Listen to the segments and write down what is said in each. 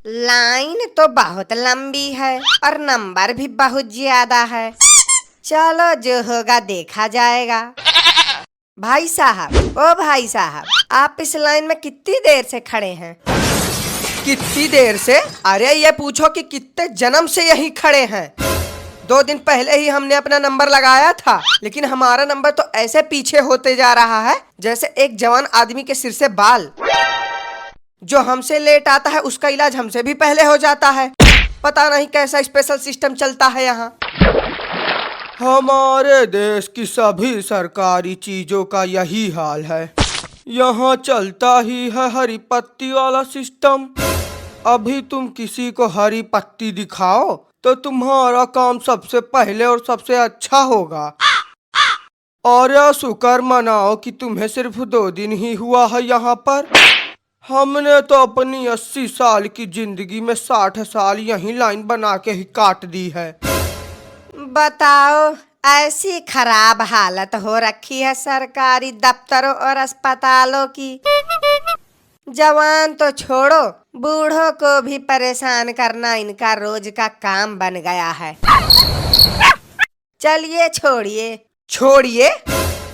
Line तो बहुत लंबी है और नंबर भी बहुत ज्यादा है। चलो जो होगा देखा जाएगा। भाई साहब, ओ भाई साहब, आप इस लाइन में कितनी देर से खड़े हैं? कितनी देर से? अरे ये पूछो कि कितने जन्म से यहीं खड़े हैं। 2 दिन पहले ही हमने अपना नंबर लगाया था, लेकिन हमारा नंबर तो ऐसे पीछे होते जा रहा है जैसे एक जवान आदमी के सिर से बाल। जो हमसे लेट आता है उसका इलाज हमसे भी पहले हो जाता है। पता नहीं कैसा स्पेशल सिस्टम चलता है यहाँ। हमारे देश की सभी सरकारी चीजों का यही हाल है। यहाँ चलता ही है हरी पत्ती वाला सिस्टम। अभी तुम किसी को हरी पत्ती दिखाओ तो तुम्हारा काम सबसे पहले और सबसे अच्छा होगा। और यह शुक्र मनाओ कि तुम्हें सिर्फ 2 दिन ही हुआ है यहाँ पर। हमने तो अपनी 80 साल की जिंदगी में 60 साल यहीं लाइन बना के ही काट दी है। बताओ, ऐसी खराब हालत हो रखी है सरकारी दफ्तरों और अस्पतालों की। जवान तो छोड़ो, बूढ़ों को भी परेशान करना इनका रोज का काम बन गया है। चलिए छोड़िए। छोड़िए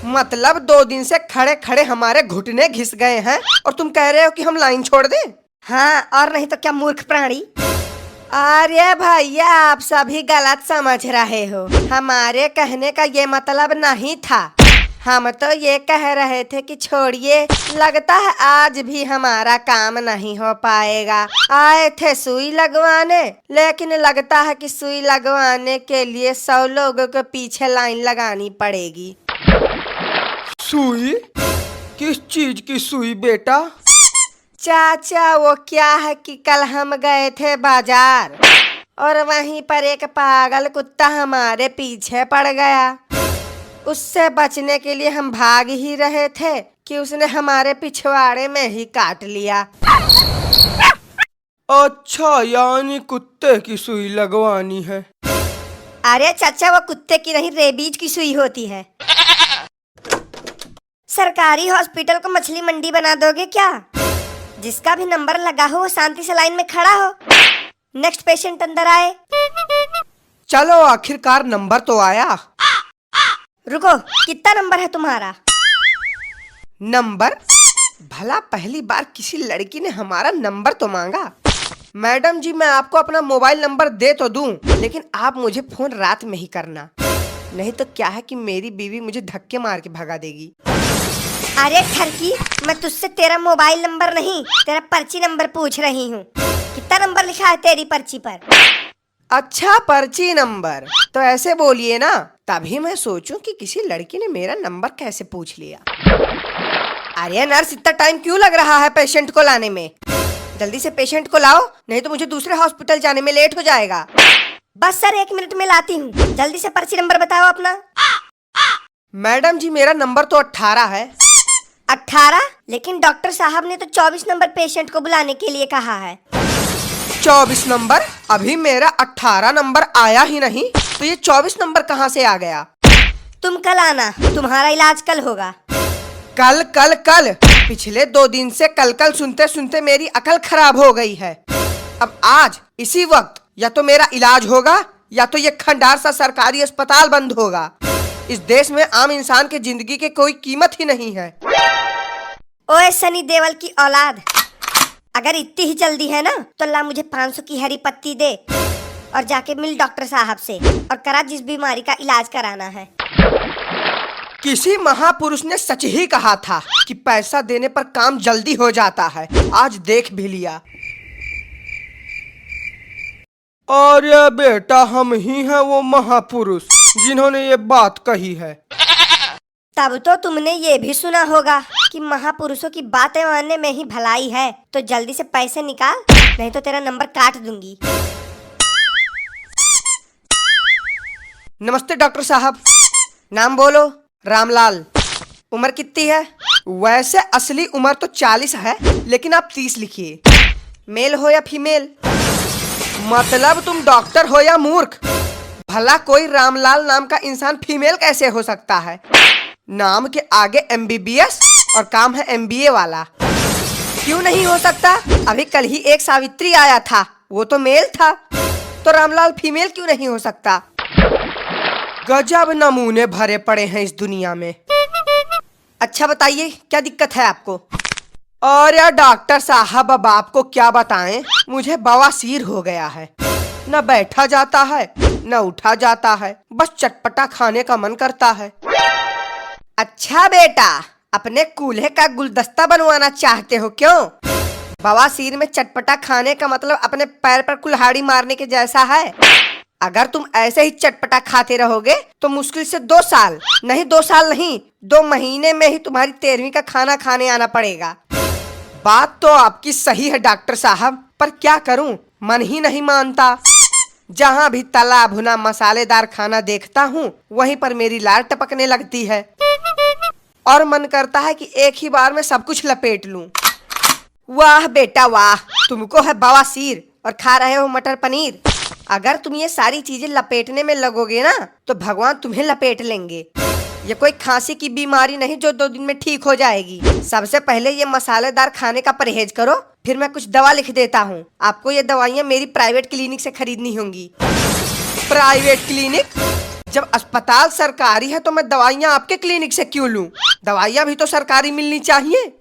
मतलब 2 दिन से खड़े खड़े हमारे घुटने घिस गए हैं और तुम कह रहे हो कि हम लाइन छोड़ दें? हाँ, और नहीं तो क्या मूर्ख प्राणी। अरे भैया, आप सभी गलत समझ रहे हो। हमारे कहने का ये मतलब नहीं था। हम तो ये कह रहे थे कि छोड़िए, लगता है आज भी हमारा काम नहीं हो पाएगा। आए थे सुई लगवाने, लेकिन लगता है कि सुई लगवाने के लिए 100 लोगों के पीछे लाइन लगानी पड़ेगी। सुई? किस चीज की सुई बेटा? चाचा, वो क्या है कि कल हम गए थे बाजार और वहीं पर एक पागल कुत्ता हमारे पीछे पड़ गया। उससे बचने के लिए हम भाग ही रहे थे कि उसने हमारे पिछवाड़े में ही काट लिया। अच्छा, यानी कुत्ते की सुई लगवानी है? अरे चाचा, वो कुत्ते की नहीं, रेबीज की सुई होती है। सरकारी हॉस्पिटल को मछली मंडी बना दोगे क्या? जिसका भी नंबर लगा हो वो शांति से लाइन में खड़ा हो। नेक्स्ट पेशेंट अंदर आए। चलो, आखिरकार नंबर तो आया। रुको, कितना नंबर है तुम्हारा? नंबर? भला पहली बार किसी लड़की ने हमारा नंबर तो मांगा। मैडम जी, मैं आपको अपना मोबाइल नंबर दे तो दूं, लेकिन आप मुझे फोन रात में ही करना, नहीं तो क्या है कि मेरी बीवी मुझे धक्के मार के भगा देगी। अरे ठरकी, मैं तुझसे तेरा मोबाइल नंबर नहीं, तेरा पर्ची नंबर पूछ रही हूँ। कितना नंबर लिखा है तेरी पर्ची पर? अच्छा, पर्ची नंबर तो ऐसे बोलिए ना, तभी मैं सोचूं कि किसी लड़की ने मेरा नंबर कैसे पूछ लिया। अरे नर्स, इतना टाइम क्यों लग रहा है पेशेंट को लाने में? जल्दी से पेशेंट को लाओ, नहीं तो मुझे दूसरे हॉस्पिटल जाने में लेट हो जाएगा। बस सर, 1 मिनट में लाती हूँ। जल्दी से पर्ची नंबर बताओ अपना। मैडम जी, मेरा नंबर तो 18 है। 18? लेकिन डॉक्टर साहब ने तो 24 नंबर पेशेंट को बुलाने के लिए कहा है। 24 नंबर? अभी मेरा 18 नंबर आया ही नहीं, तो ये 24 नंबर कहाँ से आ गया? तुम कल आना, तुम्हारा इलाज कल होगा। कल कल कल? पिछले 2 दिन से कल कल सुनते सुनते मेरी अकल खराब हो गई है। अब आज इसी वक्त या तो मेरा इलाज होगा या तो ये खंडार सा सरकारी अस्पताल बंद होगा। इस देश में आम इंसान की जिंदगी की कोई कीमत ही नहीं है। ओए सनी देओल की औलाद, अगर इतनी ही जल्दी है ना तो ला मुझे 500 की हरी पत्ती दे और जाके मिल डॉक्टर साहब से और करा जिस बीमारी का इलाज कराना है। किसी महापुरुष ने सच ही कहा था कि पैसा देने पर काम जल्दी हो जाता है। आज देख भी लिया। और ये बेटा, हम ही हैं वो महापुरुष जिन्होंने ये बात कही है। तब तो तुमने ये भी सुना होगा कि महापुरुषों की बातें मानने में ही भलाई है। तो जल्दी से पैसे निकाल, नहीं तो तेरा नंबर काट दूंगी। नमस्ते डॉक्टर साहब। नाम बोलो। रामलाल। उम्र कितनी है? वैसे असली उम्र तो 40 है, लेकिन आप 30 लिखिए। मेल हो या फीमेल? मतलब तुम डॉक्टर हो या मूर्ख? भला कोई रामलाल नाम का इंसान फीमेल कैसे हो सकता है? नाम के आगे MBBS और काम है MBA वाला। क्यों नहीं हो सकता? अभी कल ही एक सावित्री आया था, वो तो मेल था, तो रामलाल फीमेल क्यों नहीं हो सकता? गजब नमूने भरे पड़े हैं इस दुनिया में। अच्छा बताइए, क्या दिक्कत है आपको? अरे डॉक्टर साहब, अब आपको क्या बताएं, मुझे बवासीर हो गया है। न बैठा जाता है, न उठा जाता है, बस चटपटा खाने का मन करता है। अच्छा बेटा, अपने कूल्हे का गुलदस्ता बनवाना चाहते हो क्यों? बवासीर में चटपटा खाने का मतलब अपने पैर पर कुल्हाड़ी मारने के जैसा है। अगर तुम ऐसे ही चटपटा खाते रहोगे तो मुश्किल से 2 साल नहीं, 2 साल नहीं, 2 महीने में ही तुम्हारी 13वीं का खाना खाने आना पड़ेगा। बात तो आपकी सही है डॉक्टर साहब, पर क्या करूं, मन ही नहीं मानता। जहां भी तला भुना मसालेदार खाना देखता हूं, वहीं पर मेरी लार टपकने लगती है और मन करता है कि एक ही बार में सब कुछ लपेट लूं। वाह बेटा वाह, तुमको है बवासीर और खा रहे हो मटर पनीर। अगर तुम ये सारी चीजें लपेटने में लगोगे ना, तो भगवान तुम्हें लपेट लेंगे। ये कोई खांसी की बीमारी नहीं जो 2 दिन में ठीक हो जाएगी। सबसे पहले ये मसालेदार खाने का परहेज करो, फिर मैं कुछ दवा लिख देता हूँ। आपको ये दवाइयाँ मेरी प्राइवेट क्लिनिक से खरीदनी होंगी। Private clinic? जब अस्पताल सरकारी है तो मैं दवाइयाँ आपके क्लिनिक से क्यों लूँ? दवाइयाँ भी तो सरकारी मिलनी चाहिए।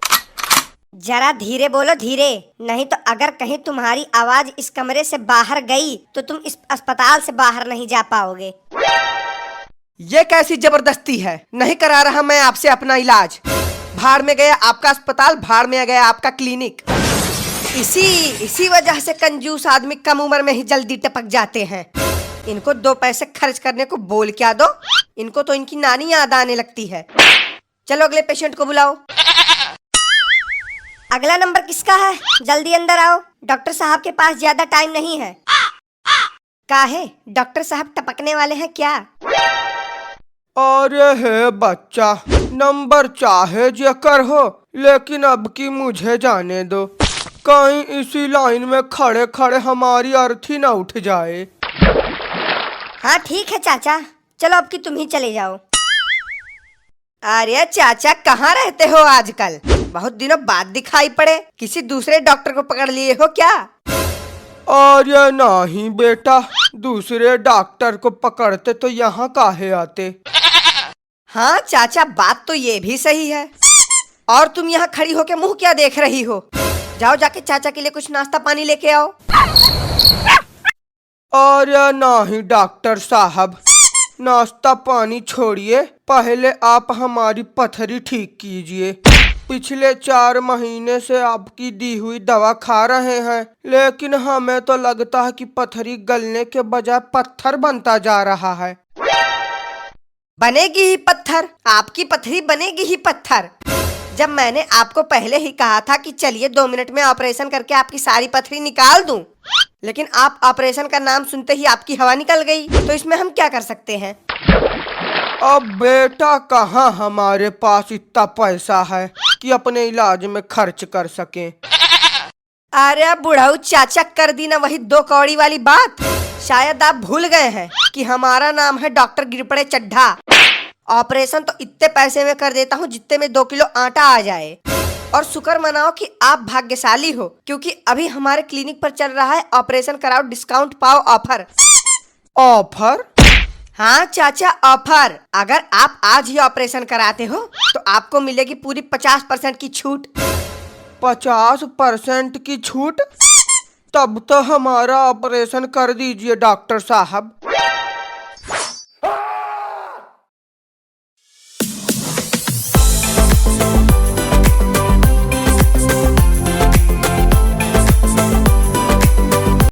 जरा धीरे बोलो, धीरे, नहीं तो अगर कहीं तुम्हारी आवाज इस कमरे से बाहर गई तो तुम इस अस्पताल से बाहर नहीं जा पाओगे। ये कैसी जबरदस्ती है? नहीं करा रहा मैं आपसे अपना इलाज। भाड़ में गया आपका अस्पताल, भाड़ में गया आपका क्लिनिक। इसी वजह से कंजूस आदमी कम उम्र में ही जल्दी टपक जाते हैं। इनको 2 पैसे खर्च करने को बोल क्या दो, इनको तो इनकी नानी याद आने लगती है। चलो अगले पेशेंट को बुलाओ। अगला नंबर किसका है? जल्दी अंदर आओ, डॉक्टर साहब के पास ज्यादा टाइम नहीं है। काहे, डॉक्टर साहब टपकने वाले हैं क्या? अरे है बच्चा, नंबर चाहे जेकर हो, लेकिन अब की मुझे जाने दो, कहीं इसी लाइन में खड़े खड़े हमारी अर्थी न उठ जाए। हाँ ठीक है चाचा, चलो अब की तुम ही चले जाओ। अरे चाचा, कहाँ रहते हो आजकल? बहुत दिनों बाद दिखाई पड़े। किसी दूसरे डॉक्टर को पकड़ लिए हो क्या? अरे नहीं बेटा, दूसरे डॉक्टर को पकड़ते तो यहाँ काहे आते। हाँ चाचा, बात तो ये भी सही है। और तुम यहाँ खड़ी होके मुंह क्या देख रही हो? जाओ जाके चाचा के लिए कुछ नाश्ता पानी लेके आओ। अरे नहीं डॉक्टर साहब, नाश्ता पानी छोड़िए, पहले आप हमारी पथरी ठीक कीजिए। पिछले 4 महीने से आपकी दी हुई दवा खा रहे हैं, लेकिन हमें तो लगता है कि पथरी गलने के बजाय पत्थर बनता जा रहा है। बनेगी ही पत्थर, आपकी पथरी बनेगी ही पत्थर। जब मैंने आपको पहले ही कहा था कि चलिए 2 मिनट में ऑपरेशन करके आपकी सारी पथरी निकाल दूं, लेकिन आप ऑपरेशन का नाम सुनते ही आपकी हवा निकल गई, तो इसमें हम क्या कर सकते हैं? अब बेटा, कहाँ हमारे पास इतना पैसा है कि अपने इलाज में खर्च कर सकें। अरे बुढ़ऊ चाचा, कर दी ना वही 2 कौड़ी वाली बात। शायद आप भूल गए हैं कि हमारा नाम है डॉक्टर गिरपड़े चड्ढा। ऑपरेशन तो इतने पैसे में कर देता हूँ जितने में 2 किलो आटा आ जाए। और शुक्र मनाओ कि आप भाग्यशाली हो, क्योंकि अभी हमारे क्लिनिक पर चल रहा है ऑपरेशन कराओ डिस्काउंट पाओ ऑफर। ऑफर? हाँ चाचा, ऑफर। अगर आप आज ही ऑपरेशन कराते हो तो आपको मिलेगी पूरी 50% की छूट। 50% की छूट? तब तो हमारा ऑपरेशन कर दीजिए डॉक्टर साहब।